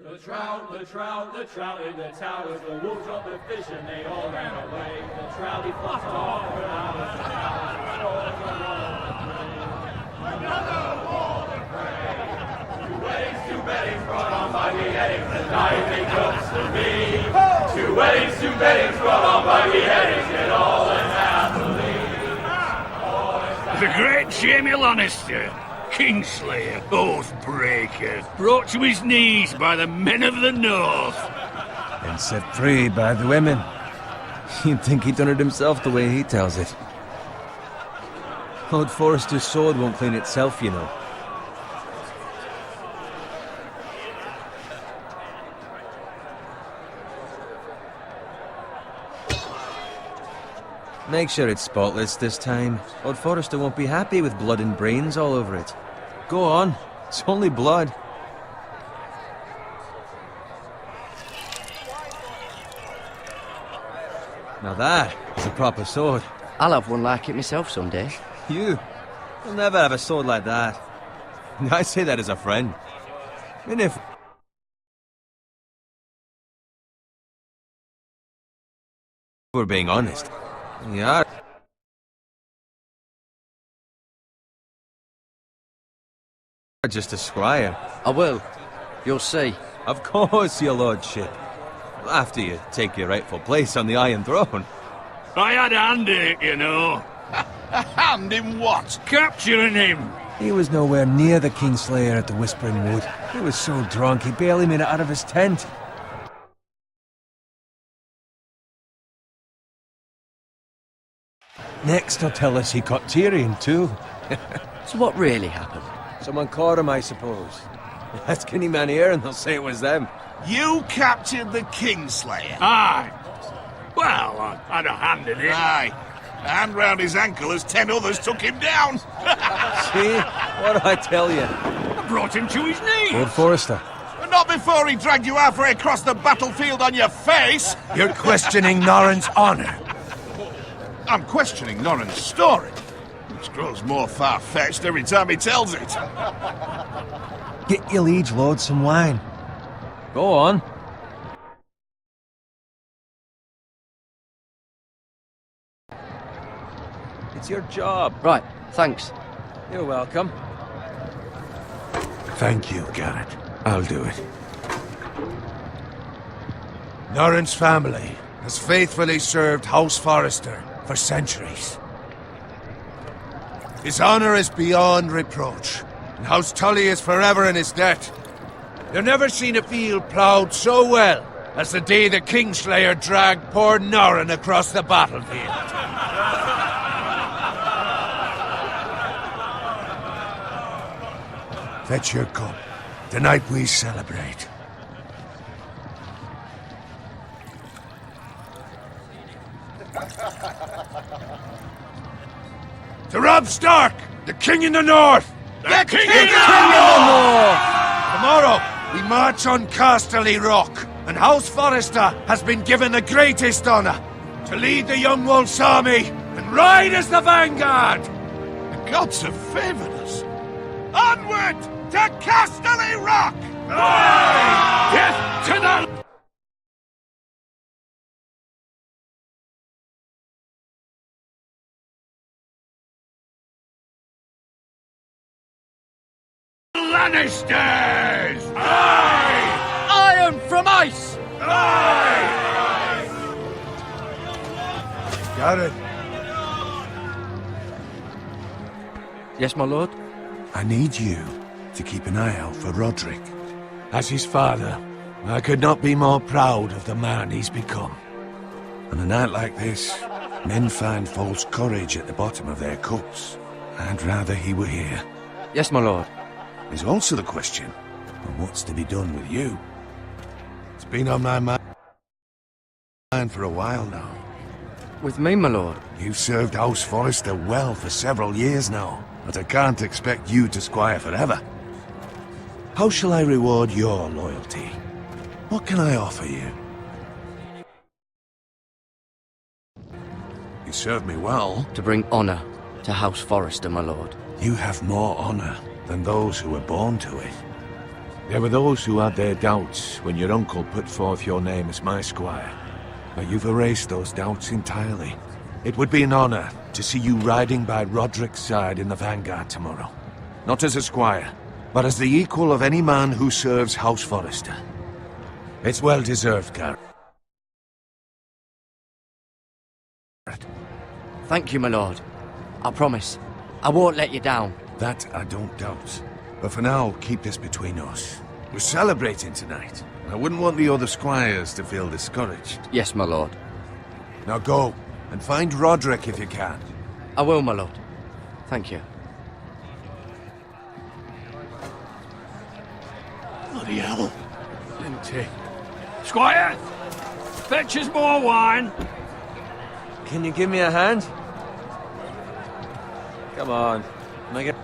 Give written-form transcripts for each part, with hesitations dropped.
The trout in the towers, the wolves dropped the fish and they all ran away. The trouty flopped off and out of the another war to pray. Two weddings brought on by beheadings, and diving jokes to me. Two weddings brought on by beheadings, yet all unhappily. The great Jamie Lannister, Kingslayer, Oathbreaker, brought to his knees by the men of the North. And set free by the women. You'd think he'd done it himself the way he tells it. Lord Forrester's sword won't clean itself, you know. Make sure it's spotless this time. Lord Forrester won't be happy with blood and brains all over it. Go on. It's only blood. Now that is a proper sword. I'll have one like it myself someday. You'll never have a sword like that. I say that as a friend. And if... we're being honest. Yeah. Just a squire. I will. You'll see. Of course, your lordship. After you take your rightful place on the Iron Throne. I had a hand in it, you know. A hand in what? Capturing him. He was nowhere near the Kingslayer at the Whispering Wood. He was so drunk he barely made it out of his tent. Next, he'll tell us he caught Tyrion, too. So what really happened? Someone caught him, I suppose. Ask any man here and they'll say it was them. You captured the Kingslayer? Aye. Well, I had a hand in it. Aye. A hand round his ankle as 10 others took him down. See? What do I tell you? I brought him to his knees. Lord Forrester. But not before he dragged you halfway across the battlefield on your face. You're questioning Norrin's honor. I'm questioning Norrin's story, which grows more far-fetched every time he tells it. Get your liege lord some wine. Go on. It's your job. Right, thanks. You're welcome. Thank you, Garrett. I'll do it. Norrin's family has faithfully served House Forrester for centuries. His honor is beyond reproach, and House Tully is forever in his debt. You've never seen a field ploughed so well as the day the Kingslayer dragged poor Norrin across the battlefield. Fetch your cup. Tonight we celebrate. To Robb Stark, the King in the North! The King in the North! Tomorrow, we march on Casterly Rock, and House Forrester has been given the greatest honor to lead the Young Wolf's army and ride as the vanguard! The gods have favored us. Onward to Casterly Rock! Aye! Death to the... Lannisters! Aye! Iron from ice! Aye! Garrett, Yes, my lord? I need you to keep an eye out for Roderick. As his father, I could not be more proud of the man he's become. On a night like this, men find false courage at the bottom of their cups. I'd rather he were here. Yes, my lord. There's also the question of what's to be done with you. It's been on my mind for a while now. With me, my lord? You've served House Forrester well for several years now, but I can't expect you to squire forever. How shall I reward your loyalty? What can I offer you? You served me well. To bring honor to House Forrester, my lord. You have more honor than those who were born to it. There were those who had their doubts when your uncle put forth your name as my squire. But you've erased those doubts entirely. It would be an honor to see you riding by Roderick's side in the vanguard tomorrow. Not as a squire, but as the equal of any man who serves House Forrester. It's well deserved, Garrett. Thank you, my lord. I promise. I won't let you down. That I don't doubt. But for now, keep this between us. We're celebrating tonight. I wouldn't want the other squires to feel discouraged. Yes, my lord. Now go, and find Roderick if you can. I will, my lord. Thank you. Bloody hell. Empty. Squire! Fetch us more wine! Can you give me a hand? Come on. Make it...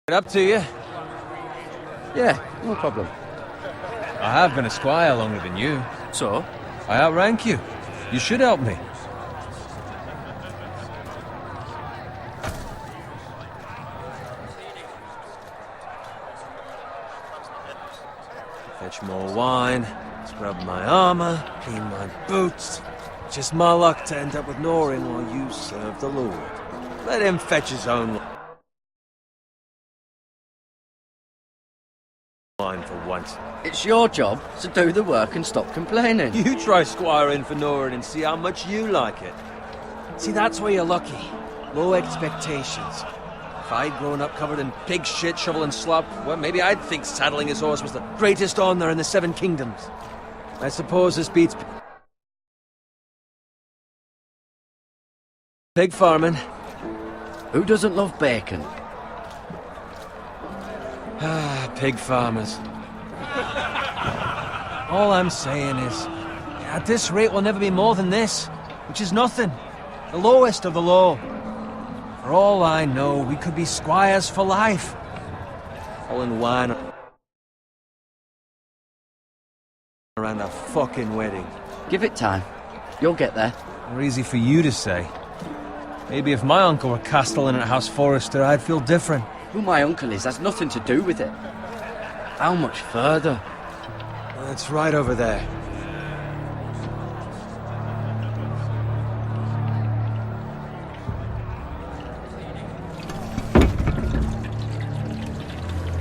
up to you. Yeah, no problem. I have been a squire longer than you. So? I outrank you. You should help me. Fetch more wine, scrub my armor, clean my boots. Just my luck to end up with Norin while you serve the Lord. Let him fetch his own wine for once. It's your job to do the work and stop complaining. You try squiring for Norin and see how much you like it. See, that's where you're lucky. Low expectations. If I'd grown up covered in pig shit, shoveling slop, well, maybe I'd think saddling his horse was the greatest honor in the Seven Kingdoms. I suppose this beats pig farming. Who doesn't love bacon? Ah, pig farmers. All I'm saying is, at this rate we'll never be more than this, which is nothing. The lowest of the low. For all I know, we could be squires for life. All in wine around a fucking wedding. Give it time. You'll get there. More easy for you to say. Maybe if my uncle were castellan at House Forrester, I'd feel different. Who my uncle is has nothing to do with it. How much further? It's right over there.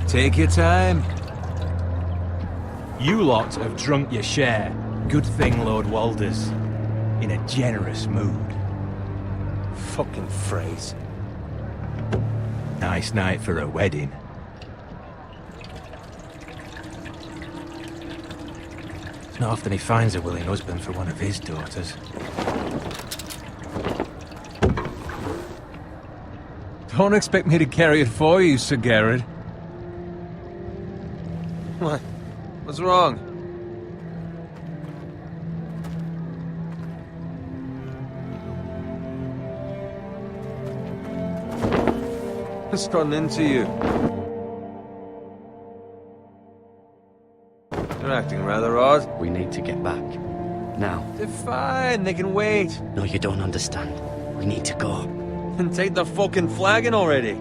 Take your time. You lot have drunk your share. Good thing Lord Walder's in a generous mood. Fucking phrase. Nice night for a wedding. It's not often he finds a willing husband for one of his daughters. Don't expect me to carry it for you, Sir Garrett. What? What's wrong? What's gotten into you? You're acting rather odd. We need to get back. Now. They're fine, they can wait. No, you don't understand. We need to go. And take the fucking flagon already.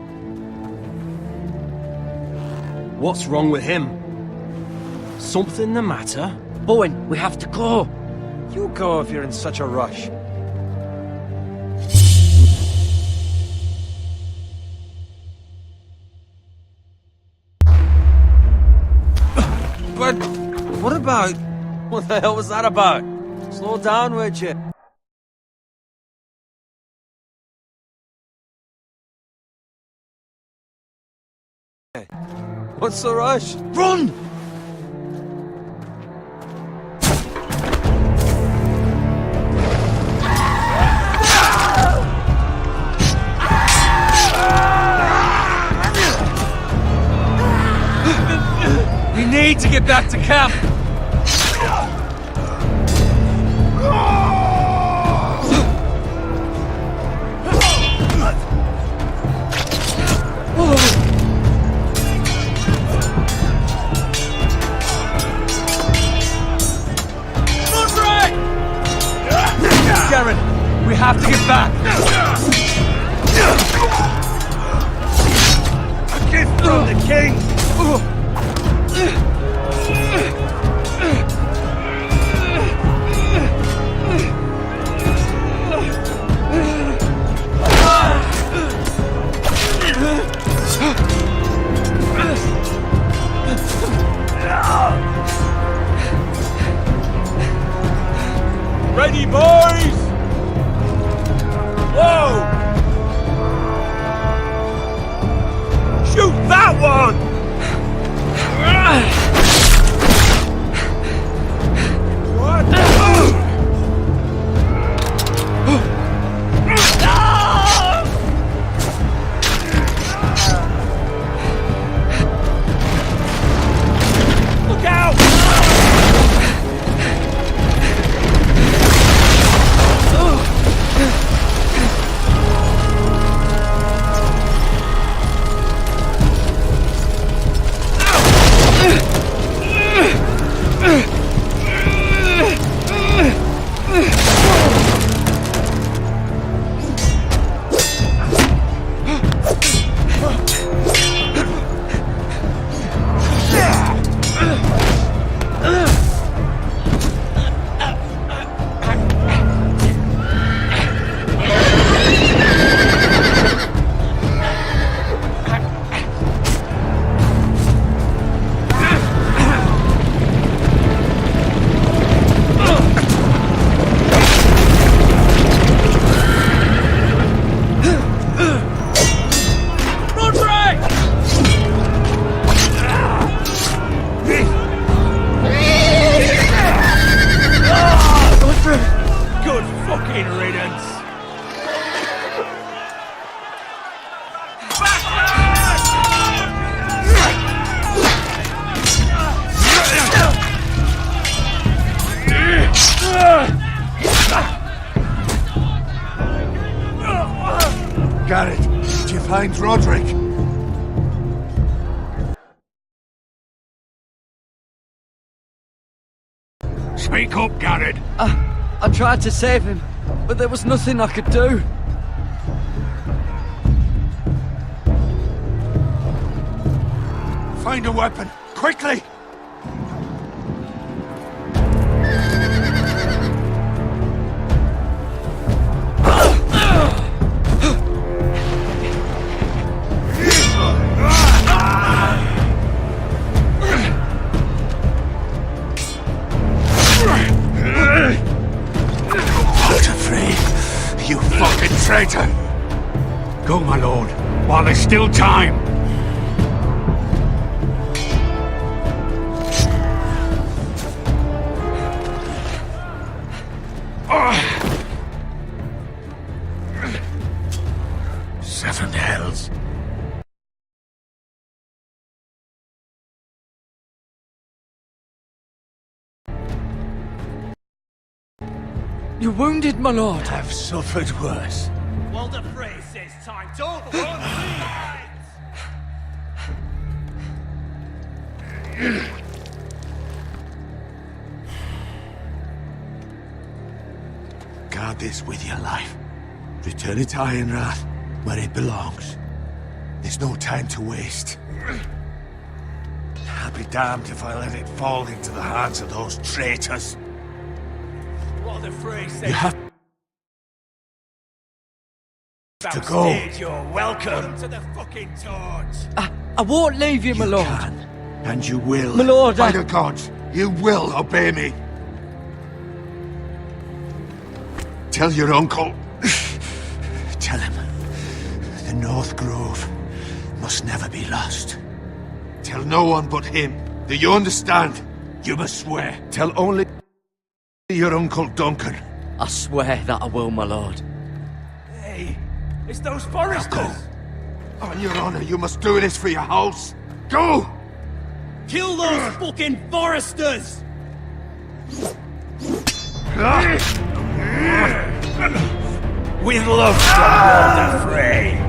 What's wrong with him? Something the matter? Owen, we have to go. You go if you're in such a rush. But what about... What the hell was that about? Slow down, would you? What's the rush? Run! We need to get back to camp! Garen, we have to get back! king! Ready, boys! Whoa! Shoot that one! What? Look out! Good fucking riddance! Garrett, did you find Roderick? Speak up, Garrett. I tried to save him, but there was nothing I could do. Find a weapon, quickly! Not afraid, you fucking traitor! Go, my lord, while there's still time. Seven hells. You're wounded, my lord. I've suffered worse. Well, the phrase says time. Don't run, Guard this with your life. Return it to Ironrath, where it belongs. There's no time to waste. I'll be damned if I let it fall into the hands of those traitors. What the phrase says. You have to go. You're welcome to the fucking torch. I won't leave you, my lord. Can, and you will. My lord, By the gods, you will obey me. Tell your uncle. Tell him the North Grove must never be lost. Tell no one but him. Do you understand? You must swear. Tell only your Uncle Duncan. I swear that I will, my lord. Hey, it's those Now foresters. go. On your honor, you must do this for your house. Go! Kill those fucking foresters. With love from Walter Frey.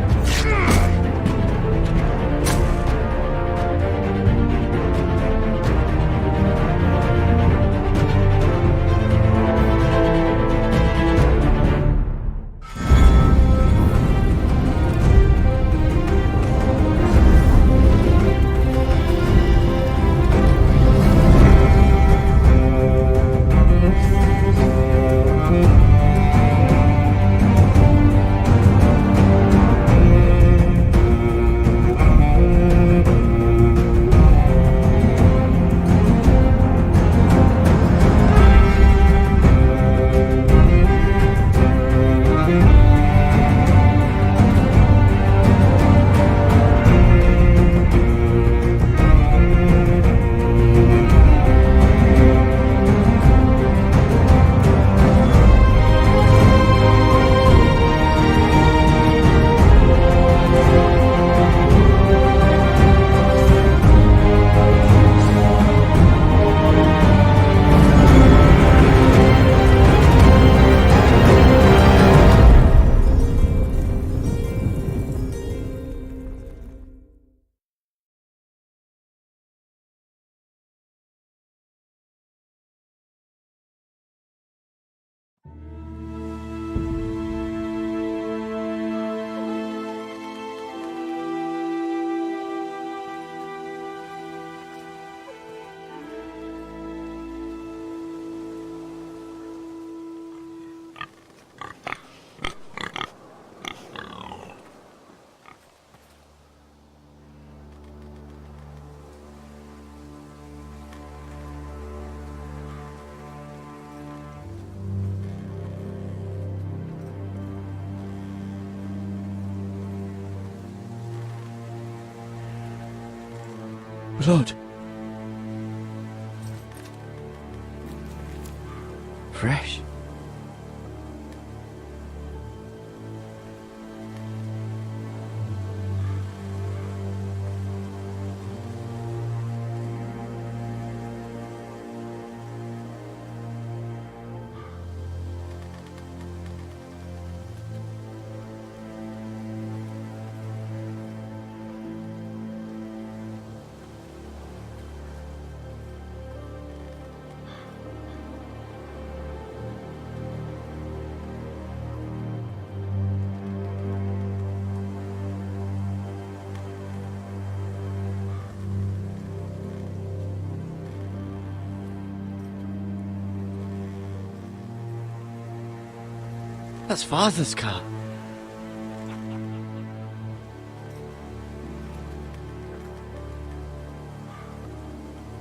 Blood. Fresh. That's Father's car.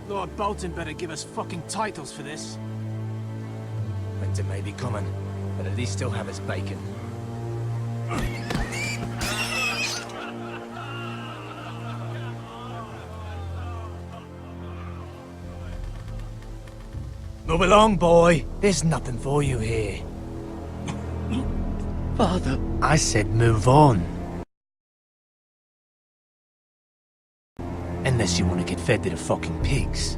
Lord Bolton better give us fucking titles for this. Winter may be coming, but at least he'll have his bacon. Move along, boy. There's nothing for you here. Father. I said move on. Unless you want to get fed to the fucking pigs.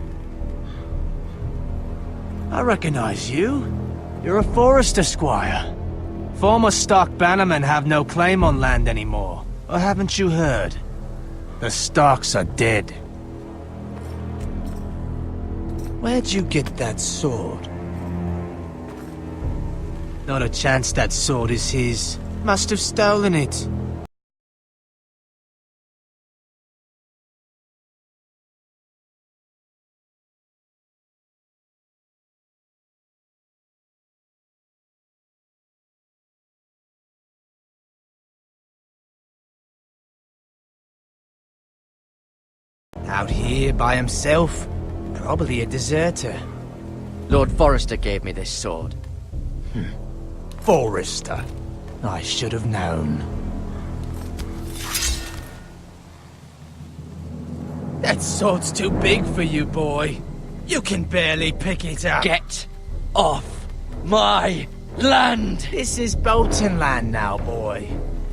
I recognize you. You're a Forester squire. Former Stark bannermen have no claim on land anymore. Or haven't you heard? The Starks are dead. Where'd you get that sword? Not a chance that sword is his. Must have stolen it. Out here by himself? Probably a deserter. Lord Forrester gave me this sword. Forester. I should have known. That sword's too big for you, boy. You can barely pick it up. Get off my land! This is Bolton land now, boy.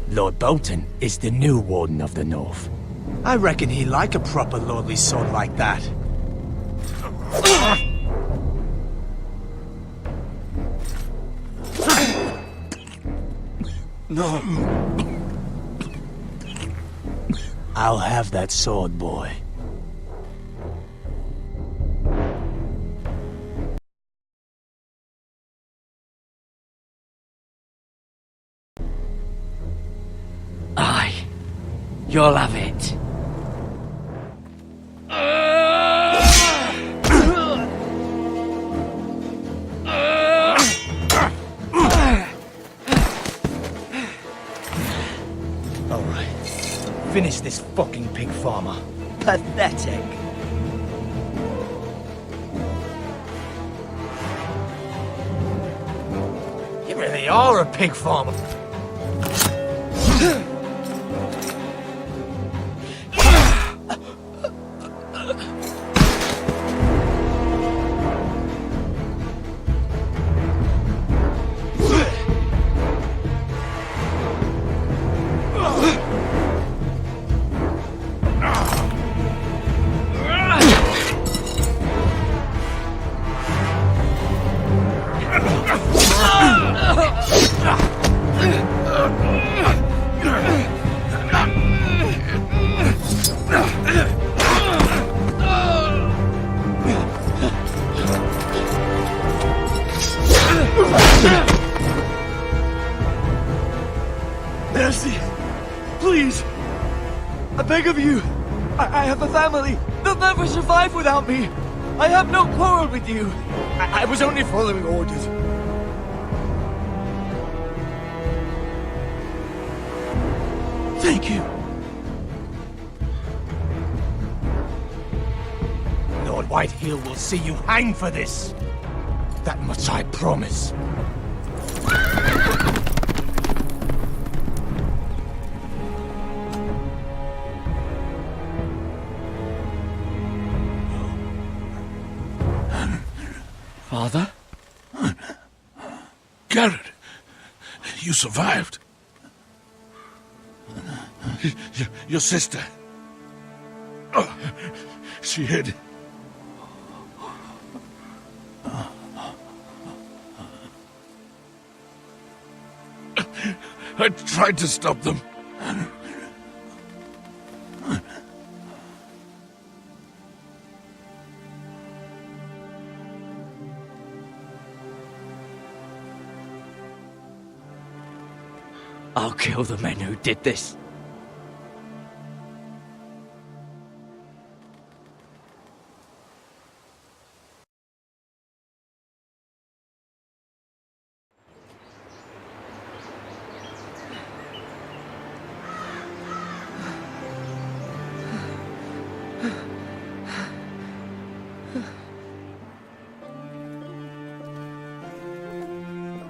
Lord Bolton is the new Warden of the North. I reckon he'd like a proper lordly sword like that. No. I'll have that sword, boy. You'll have it. Alright. Finish this fucking pig farmer. Pathetic. You really are a pig farmer. Mercy! Please! I beg of you! I have a family! They'll never survive without me! I have no quarrel with you! I was only following orders. Thank you. Lord Whitehill will see you hang for this. That much I promise. Father? Garrett, you survived. Your sister. Oh, she hid. I tried to stop them. I'll kill the men who did this.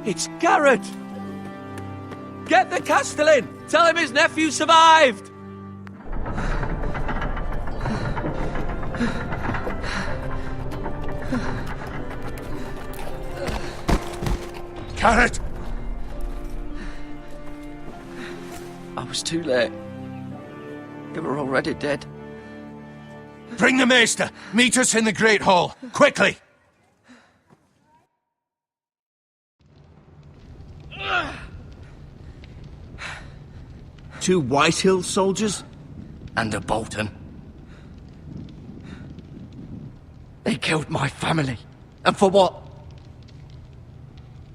It's Garrett! Get the Castellan! Tell him his nephew survived! Garrett! I was too late. They were already dead. Bring the Maester! Meet us in the Great Hall! Quickly! Two Whitehill soldiers? And a Bolton. They killed my family. And for what?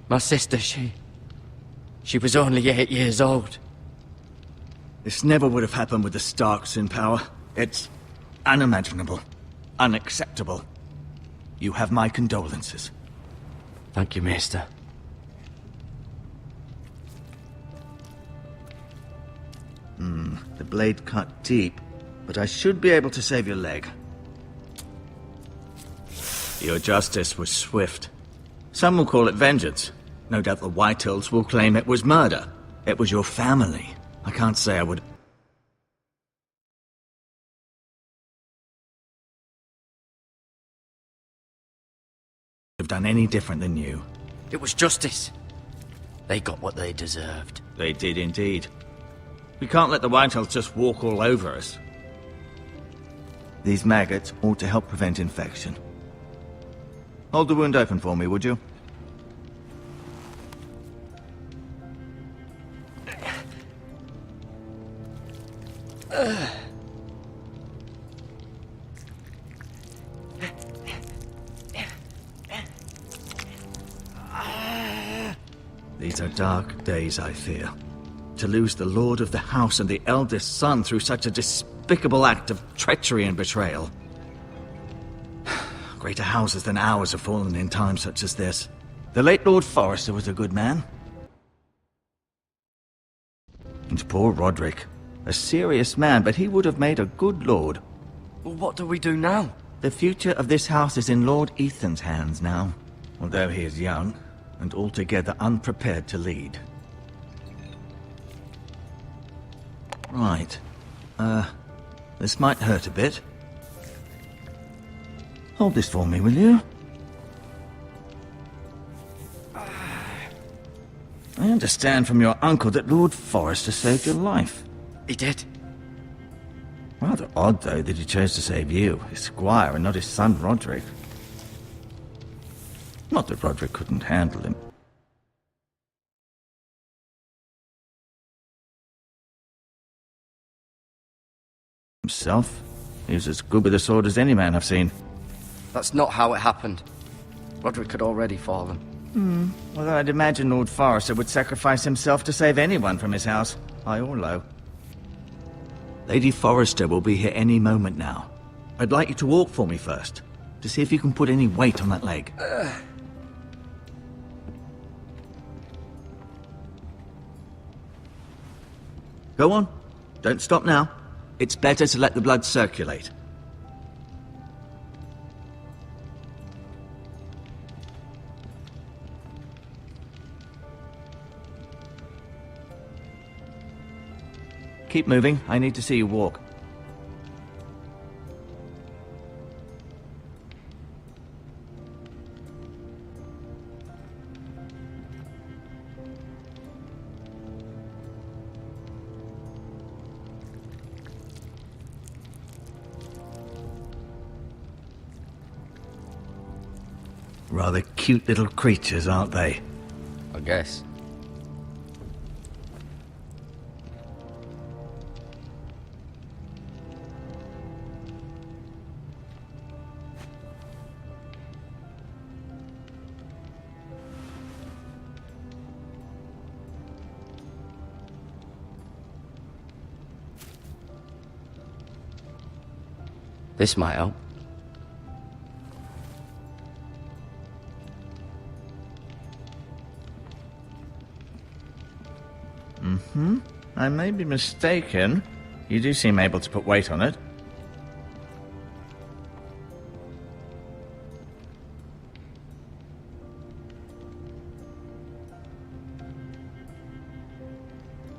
My sister, she was only 8 years old. This never would have happened with the Starks in power. It's unimaginable. Unacceptable. You have my condolences. Thank you, Maester. The blade cut deep, but I should be able to save your leg. Your justice was swift. Some will call it vengeance. No doubt the Whitehills will claim it was murder. It was your family. I can't say I would have done any different than you. It was justice. They got what they deserved. They did indeed. We can't let the Whitehills just walk all over us. These maggots ought to help prevent infection. Hold the wound open for me, would you? These are dark days, I fear. To lose the lord of the house and the eldest son through such a despicable act of treachery and betrayal. Greater houses than ours have fallen in times such as this. The late Lord Forrester was a good man. And poor Roderick. A serious man, but he would have made a good lord. Well, what do we do now? The future of this house is in Lord Ethan's hands now, although he is young and altogether unprepared to lead. Right. This might hurt a bit. Hold this for me, will you? I understand from your uncle that Lord Forrester saved your life. He did. Rather odd, though, that he chose to save you, his squire, and not his son Roderick. Not that Roderick couldn't handle him. Himself, he was as good with a sword as any man I've seen. That's not how it happened. Roderick had already fallen. Although I'd imagine Lord Forrester would sacrifice himself to save anyone from his house, high or low. Lady Forrester will be here any moment now. I'd like you to walk for me first, to see if you can put any weight on that leg. Go on. Don't stop now. It's better to let the blood circulate. Keep moving. I need to see you walk. Rather cute little creatures, aren't they? I guess. This might help. I may be mistaken. You do seem able to put weight on it.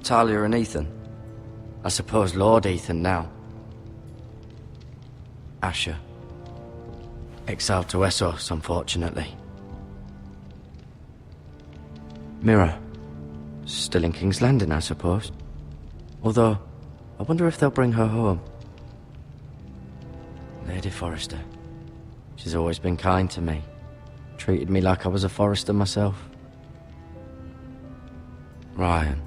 Talia and Ethan. I suppose Lord Ethan now. Asher. Exiled to Essos, unfortunately. Mira. Still in King's Landing, I suppose. Although, I wonder if they'll bring her home. Lady Forrester. She's always been kind to me. Treated me like I was a Forrester myself. Ryan.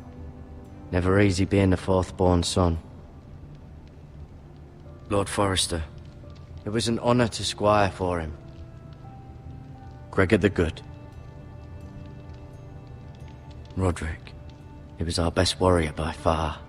Never easy being the fourth-born son. Lord Forrester. It was an honour to squire for him. Gregor the Good. Roderick. He was our best warrior by far.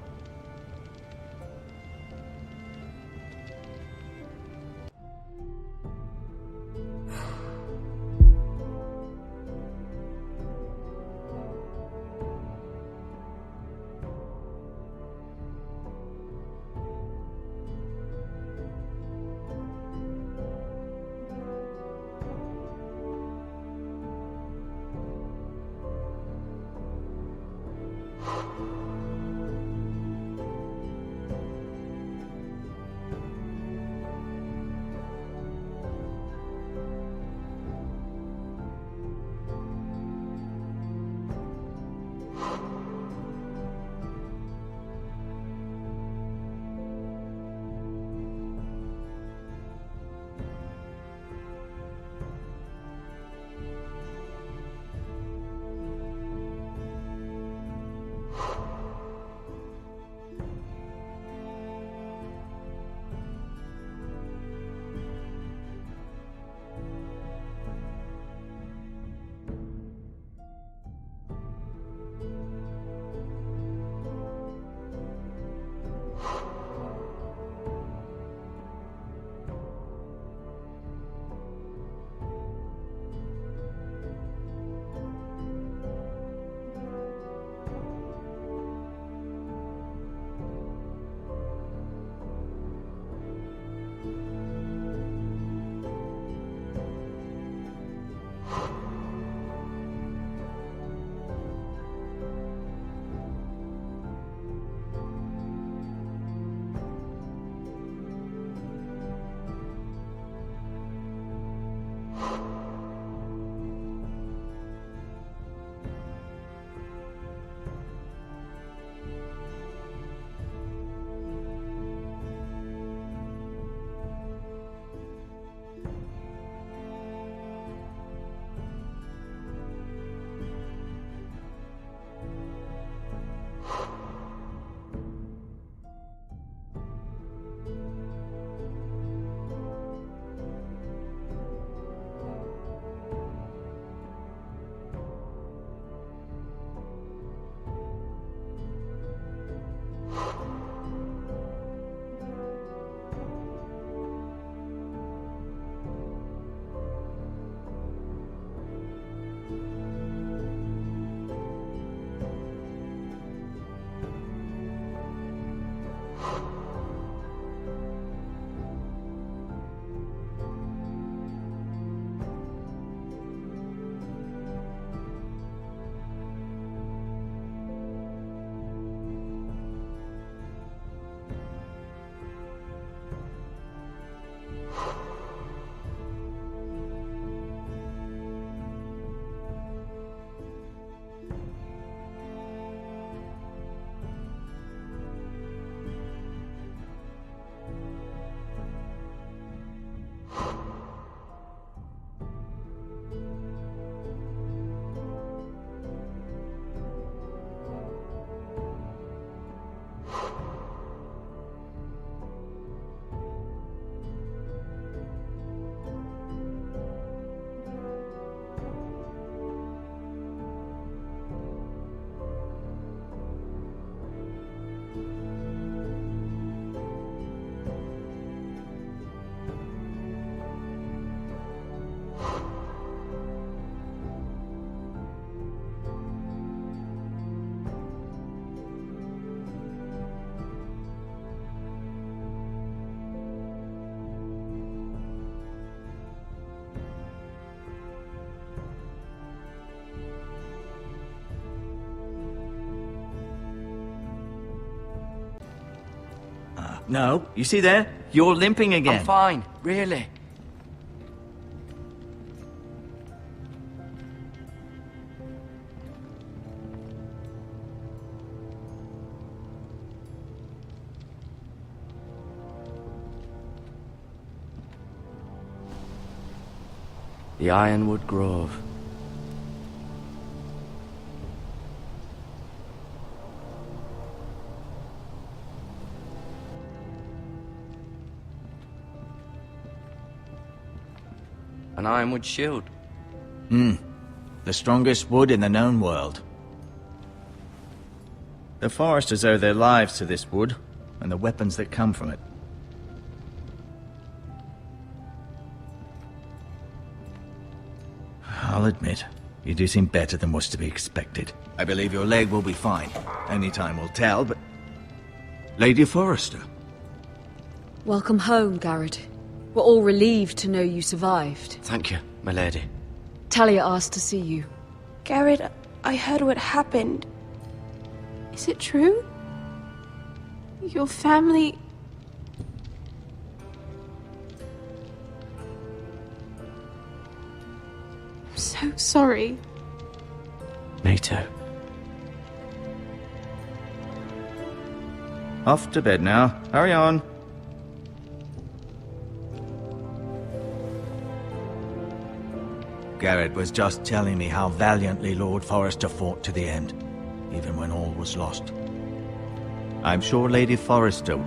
No, you see there? You're limping again. I'm fine, really. The Ironwood Grove. An ironwood shield. The strongest wood in the known world. The foresters owe their lives to this wood, and the weapons that come from it. I'll admit, you do seem better than was to be expected. I believe your leg will be fine. Only time will tell, but... Lady Forrester. Welcome home, Garrett. We're all relieved to know you survived. Thank you, my lady. Talia asked to see you. Garrett, I heard what happened. Is it true? Your family... I'm so sorry. Me too. Off to bed now. Hurry on. Garrett was just telling me how valiantly Lord Forrester fought to the end, even when all was lost. I'm sure Lady Forrester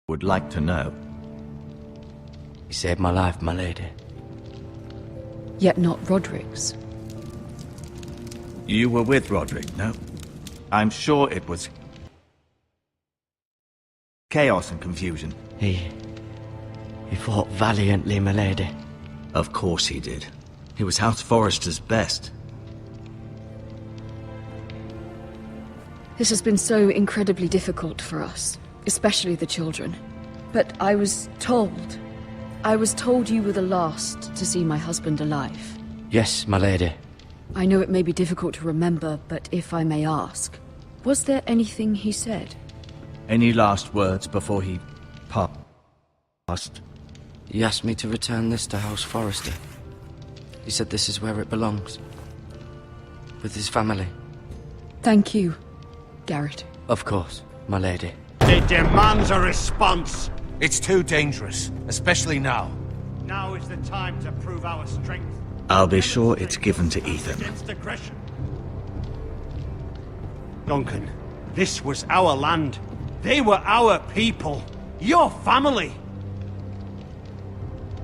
would like to know. You saved my life, my lady. Yet not Roderick's. You were with Roderick, no? I'm sure it was chaos and confusion. He fought valiantly, my lady. Of course he did. He was House Forrester's best. This has been so incredibly difficult for us, especially the children. But I was told you were the last to see my husband alive. Yes, my lady. I know it may be difficult to remember, but if I may ask, was there anything he said? Any last words before he passed? He asked me to return this to House Forrester. He said this is where it belongs. With his family. Thank you, Garrett. Of course, my lady. It demands a response. It's too dangerous, especially now. Now is the time to prove our strength. I'll be sure it's given to Ethan. Against aggression. Duncan, this was our land. They were our people. Your family.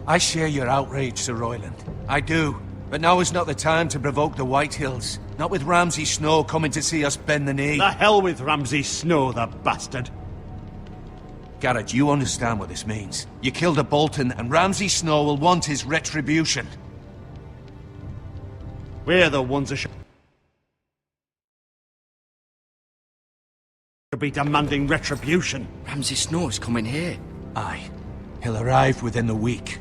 I share your outrage, Sir Royland. I do. But now is not the time to provoke the Whitehills. Not with Ramsay Snow coming to see us bend the knee. The hell with Ramsay Snow, the bastard. Garrett, you understand what this means. You killed a Bolton, and Ramsay Snow will want his retribution. We're the ones that should be demanding retribution. Ramsay Snow is coming here. Aye. He'll arrive within the week.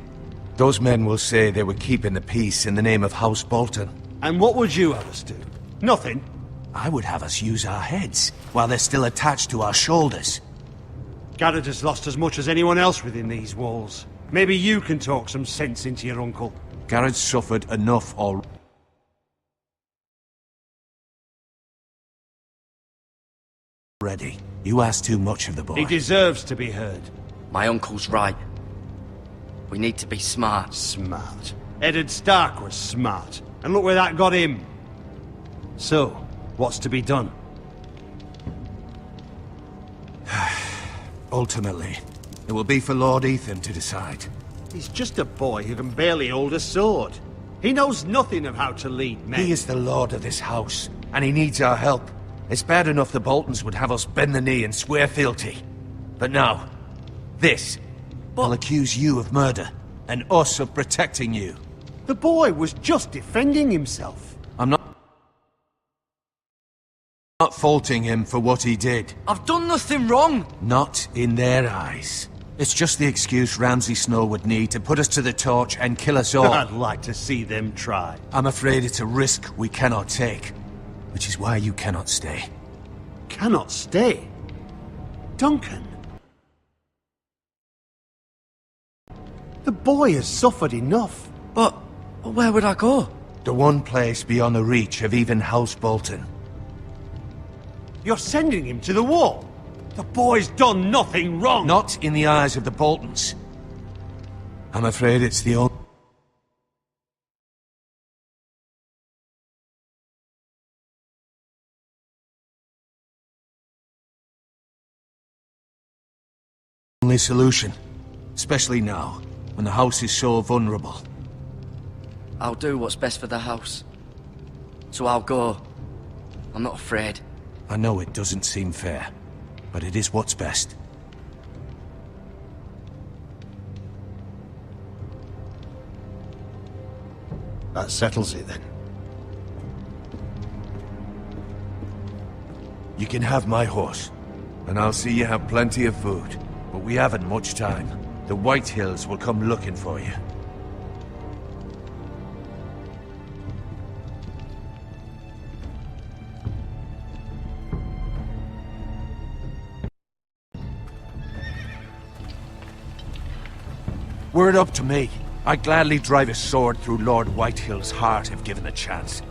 Those men will say they were keeping the peace in the name of House Bolton. And what would you have us do? Nothing. I would have us use our heads, while they're still attached to our shoulders. Garrett has lost as much as anyone else within these walls. Maybe you can talk some sense into your uncle. Garrett's suffered enough already. You ask too much of the boy. He deserves to be heard. My uncle's right. We need to be smart. Smart. Eddard Stark was smart. And look where that got him. So, what's to be done? Ultimately, it will be for Lord Ethan to decide. He's just a boy who can barely hold a sword. He knows nothing of how to lead men. He is the lord of this house, and he needs our help. It's bad enough the Boltons would have us bend the knee and swear fealty. But now, this will accuse you of murder, and us of protecting you. The boy was just defending himself. I'm not faulting him for what he did. I've done nothing wrong! Not in their eyes. It's just the excuse Ramsay Snow would need to put us to the torch and kill us all. I'd like to see them try. I'm afraid it's a risk we cannot take, which is why you cannot stay. Cannot stay? Duncan? The boy has suffered enough. But where would I go? The one place beyond the reach of even House Bolton. You're sending him to the wall? The boy's done nothing wrong! Not in the eyes of the Boltons. I'm afraid it's the only solution. Especially now, when the house is so vulnerable. I'll do what's best for the house. So I'll go. I'm not afraid. I know it doesn't seem fair, but it is what's best. That settles it then. You can have my horse, and I'll see you have plenty of food. But we haven't much time. The White Hills will come looking for you. Were it up to me, I'd gladly drive a sword through Lord Whitehill's heart if given the chance.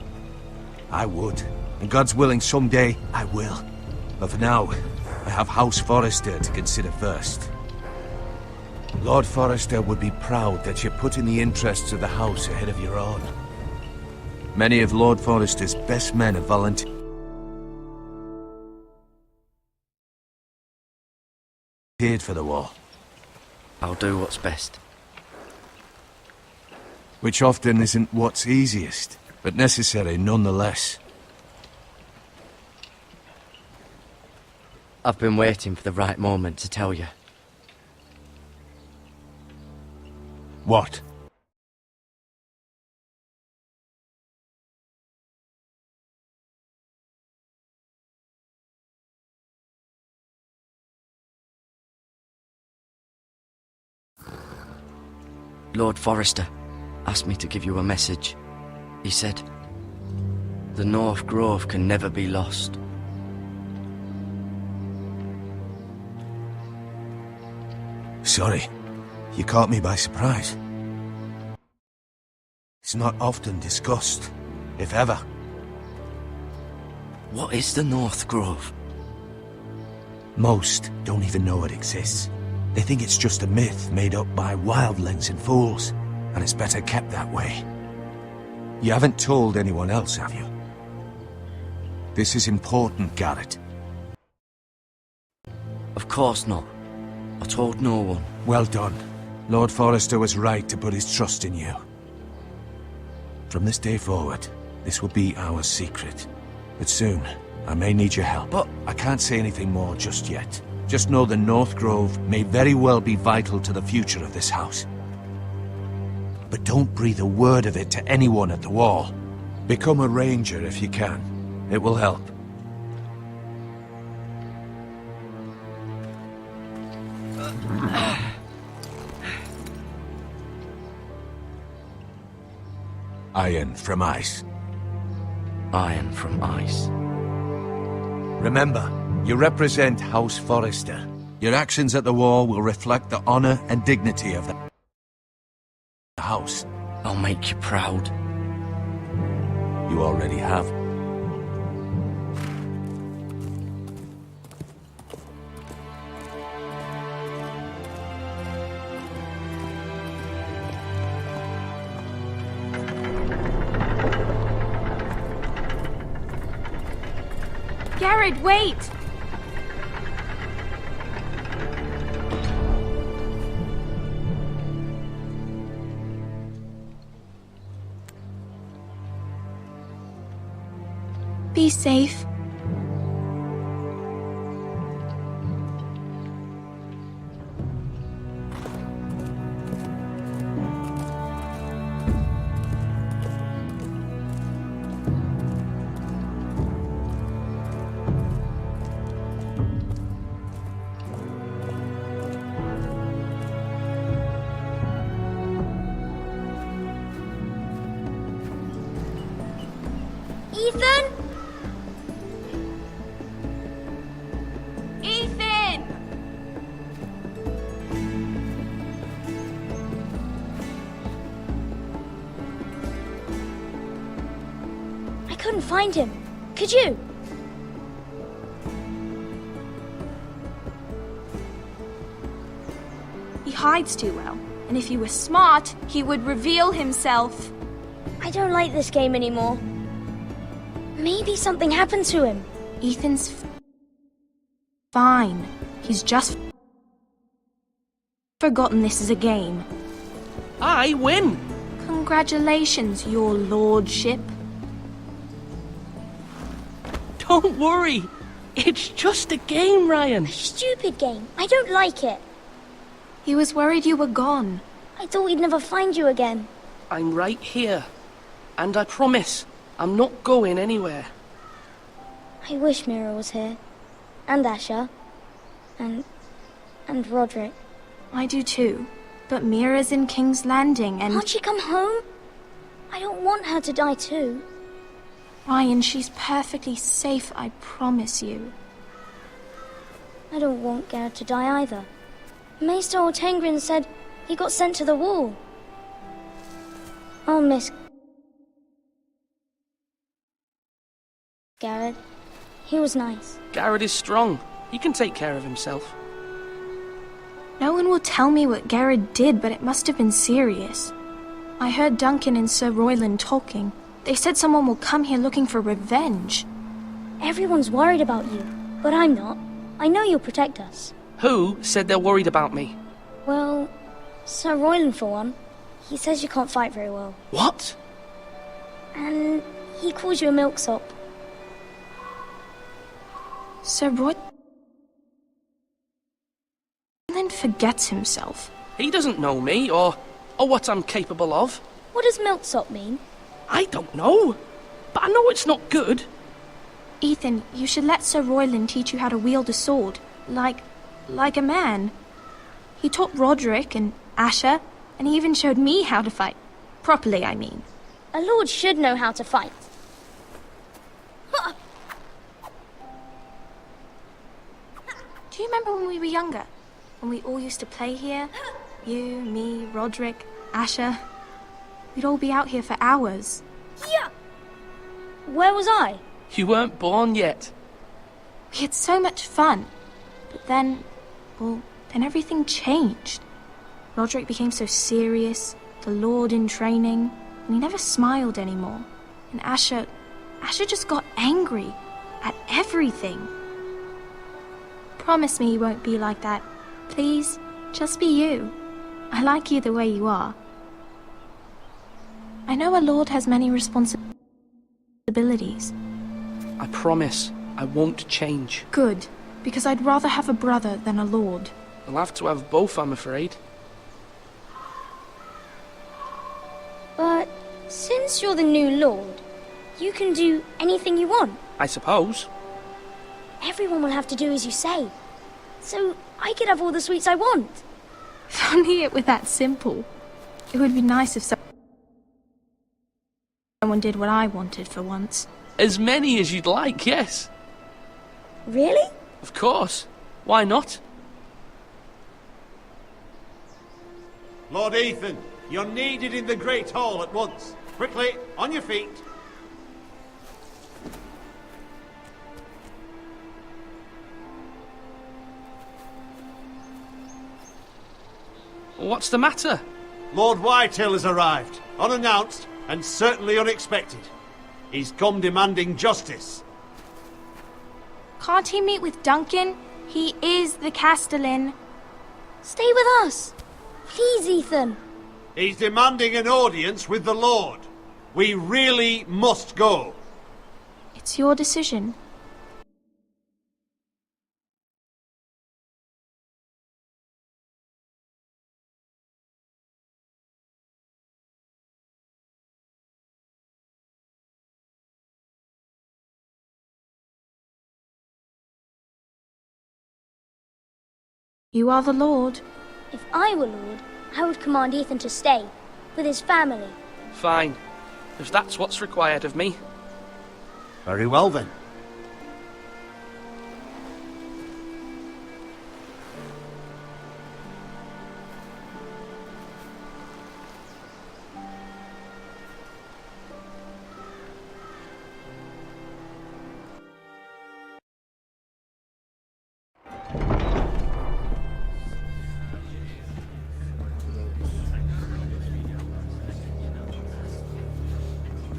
I would, and God's willing someday I will. But for now, I have House Forrester to consider first. Lord Forrester would be proud that you're putting the interests of the house ahead of your own. Many of Lord Forrester's best men have volunteered for the war. I'll do what's best. Which often isn't what's easiest, but necessary nonetheless. I've been waiting for the right moment to tell you. What? Lord Forrester asked me to give you a message. He said, the North Grove can never be lost. Sorry, you caught me by surprise. It's not often discussed, if ever. What is the North Grove? Most don't even know it exists. They think it's just a myth made up by wildlings and fools, and it's better kept that way. You haven't told anyone else, have you? This is important, Garrett. Of course not. I told no one. Well done. Lord Forrester was right to put his trust in you. From this day forward, this will be our secret. But soon, I may need your help. But I can't say anything more just yet. Just know the North Grove may very well be vital to the future of this house. But don't breathe a word of it to anyone at the wall. Become a ranger if you can. It will help. Iron from ice. Iron from ice. Remember, you represent House Forrester. Your actions at the war will reflect the honor and dignity of the house. I'll make you proud. You already have. Garrett, wait! Be safe. Ethan? Ethan! couldn't find him. Could you? He hides too well, and if he were smart, he would reveal himself. I don't like this game anymore. Maybe something happened to him. Ethan's fine. He's just forgotten this is a game. I win! Congratulations, your lordship. Don't worry. It's just a game, Ryan. A stupid game. I don't like it. He was worried you were gone. I thought we'd never find you again. I'm right here. And I promise, I'm not going anywhere. I wish Mira was here. And Asher. And Roderick. I do too. But Mira's in King's Landing and... Can't she come home? I don't want her to die too. Ryan, she's perfectly safe, I promise you. I don't want Garrett to die either. Maester Ortengrin said he got sent to the wall. I'll miss Garrett. He was nice. Garrett is strong. He can take care of himself. No one will tell me what Garrett did, but it must have been serious. I heard Duncan and Sir Royland talking. They said someone will come here looking for revenge. Everyone's worried about you, but I'm not. I know you'll protect us. Who said they're worried about me? Well, Sir Royland for one. He says you can't fight very well. What? And he calls you a milksop. Sir Royland forgets himself. He doesn't know me, or what I'm capable of. What does milksop mean? I don't know, but I know it's not good. Ethan, you should let Sir Royland teach you how to wield a sword, like a man. He taught Roderick and Asher, and he even showed me how to fight. Properly, I mean. A lord should know how to fight. Do you remember when we were younger? When we all used to play here? You, me, Roderick, Asher. We'd all be out here for hours. Yeah. Where was I? You weren't born yet. We had so much fun. But then everything changed. Roderick became so serious, the Lord in training, and he never smiled anymore. And Asher just got angry at everything. Promise me you won't be like that. Please, just be you. I like you the way you are. I know a lord has many responsibilities. I promise I won't change. Good, because I'd rather have a brother than a lord. I'll have to have both, I'm afraid. But since you're the new lord, you can do anything you want. I suppose. Everyone will have to do as you say. So I could have all the sweets I want. If only it were that simple. It would be nice if someone did what I wanted for once. As many as you'd like, yes. Really? Of course. Why not? Lord Ethan, you're needed in the Great Hall at once. Quickly, on your feet. What's the matter? Lord Whitehill has arrived, unannounced and certainly unexpected. He's come demanding justice. Can't he meet with Duncan? He is the Castellan. Stay with us. Please, Ethan. He's demanding an audience with the Lord. We really must go. It's your decision. You are the Lord. If I were Lord, I would command Ethan to stay, with his family. Fine, if that's what's required of me. Very well then.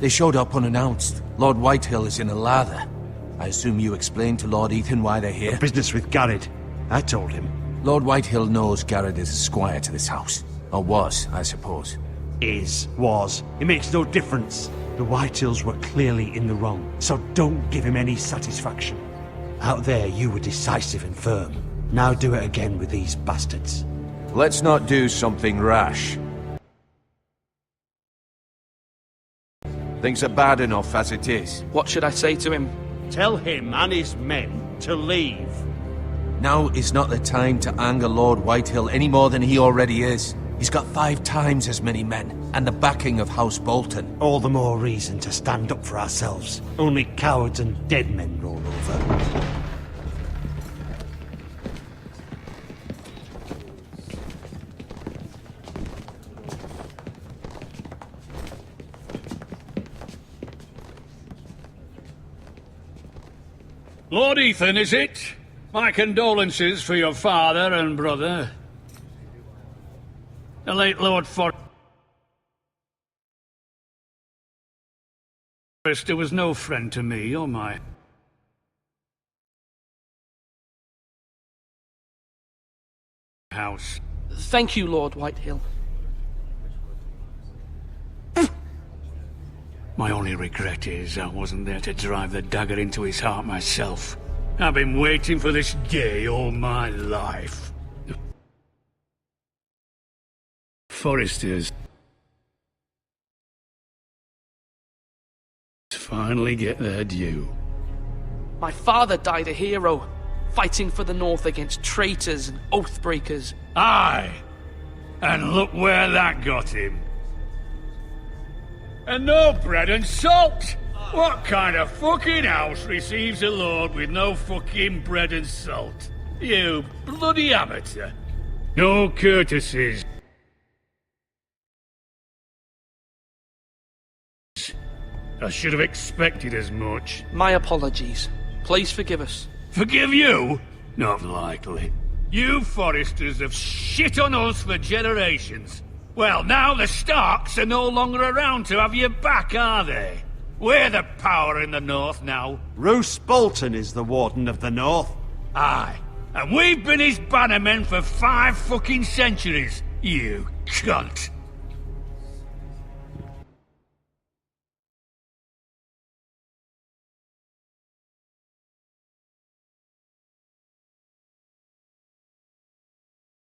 They showed up unannounced. Lord Whitehill is in a lather. I assume you explained to Lord Ethan why they're here? Business with Garrett. I told him. Lord Whitehill knows Garrett is a squire to this house. Or was, I suppose. Was. It makes no difference. The Whitehills were clearly in the wrong, so don't give him any satisfaction. Out there, you were decisive and firm. Now do it again with these bastards. Let's not do something rash. Things are bad enough as it is. What should I say to him? Tell him and his men to leave. Now is not the time to anger Lord Whitehill any more than he already is. He's got 5 times as many men, and the backing of House Bolton. All the more reason to stand up for ourselves. Only cowards and dead men roll over. Lord Ethan, is it? My condolences for your father and brother. The late Lord Forrester was no friend to me or my house. Thank you, Lord Whitehill. My only regret is I wasn't there to drive the dagger into his heart myself. I've been waiting for this day all my life. Forresters finally get their due. My father died a hero, fighting for the North against traitors and oath-breakers. Aye, and look where that got him. And no bread and salt! What kind of fucking house receives a lord with no fucking bread and salt? You bloody amateur. No courtesies. I should have expected as much. My apologies. Please forgive us. Forgive you? Not likely. You Forresters have shit on us for generations. Well, now the Starks are no longer around to have you back, are they? We're the power in the North now. Roose Bolton is the Warden of the North. Aye. And we've been his bannermen for 5 fucking centuries, you cunt.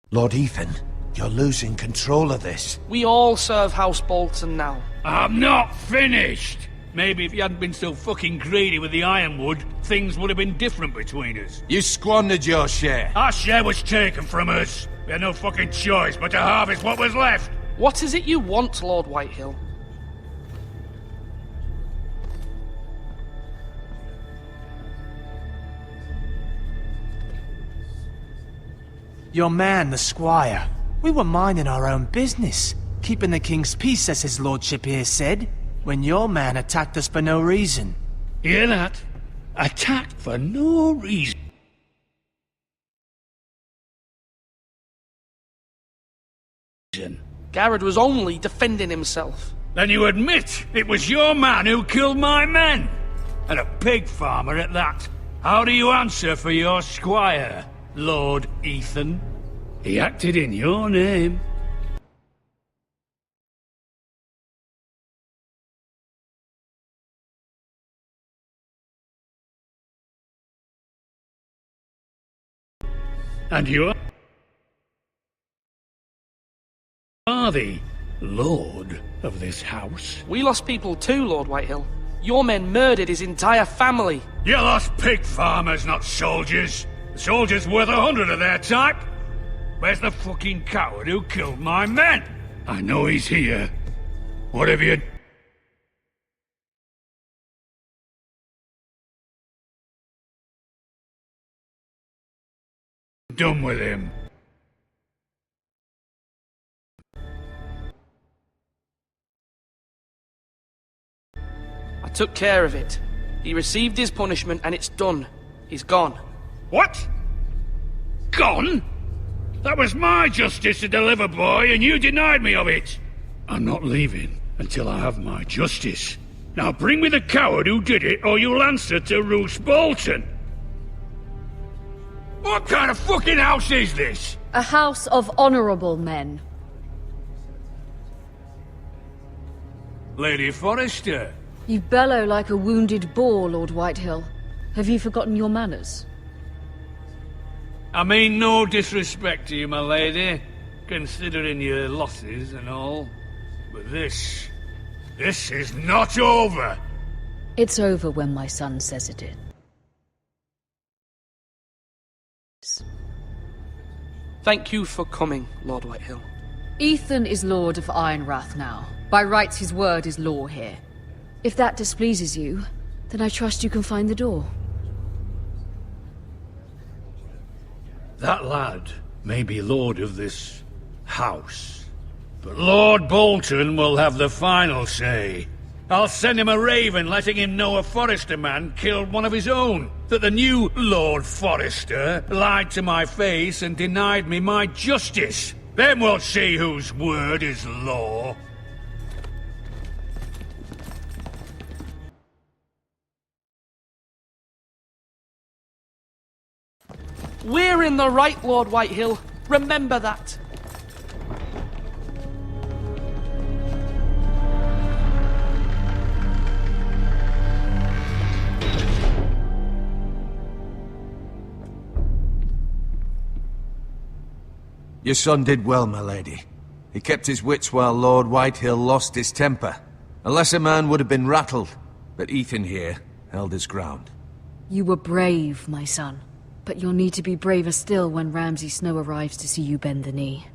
Lord Ethan, you're losing control of this. We all serve House Bolton now. I'm not finished! Maybe if you hadn't been so fucking greedy with the ironwood, things would have been different between us. You squandered your share. Our share was taken from us. We had no fucking choice but to harvest what was left. What is it you want, Lord Whitehill? Your man, the squire. We were minding our own business, keeping the king's peace, as his lordship here said, when your man attacked us for no reason. Hear that? Attacked for no reason. Garrett was only defending himself. Then you admit it was your man who killed my men? And a pig farmer at that. How do you answer for your squire, Lord Ethan? He acted in your name. And you are the lord of this house. We lost people too, Lord Whitehill. Your men murdered his entire family. You lost pig farmers, not soldiers. The soldiers worth 100 of their type. Where's the fucking coward who killed my men? I know he's here. What have you done with him? I took care of it. He received his punishment and it's done. He's gone. What? Gone? That was my justice to deliver, boy, and you denied me of it. I'm not leaving until I have my justice. Now bring me the coward who did it, or you'll answer to Roose Bolton. What kind of fucking house is this? A house of honorable men. Lady Forrester. You bellow like a wounded boar, Lord Whitehill. Have you forgotten your manners? I mean no disrespect to you, my lady, considering your losses and all. But this is not over. It's over when my son says it is. Thank you for coming, Lord Whitehill. Ethan is Lord of Ironrath now. By rights, his word is law here. If that displeases you, then I trust you can find the door. That lad may be lord of this house, but Lord Bolton will have the final say. I'll send him a raven letting him know a Forrester man killed one of his own, that the new Lord Forrester lied to my face and denied me my justice. Then we'll see whose word is law. We're in the right, Lord Whitehill. Remember that. Your son did well, my lady. He kept his wits while Lord Whitehill lost his temper. A lesser man would have been rattled, but Ethan here held his ground. You were brave, my son. But you'll need to be braver still when Ramsay Snow arrives to see you bend the knee.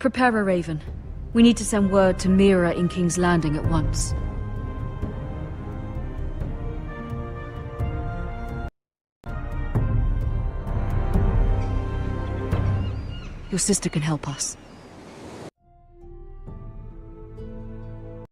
Prepare a raven. We need to send word to Mira in King's Landing at once. Your sister can help us.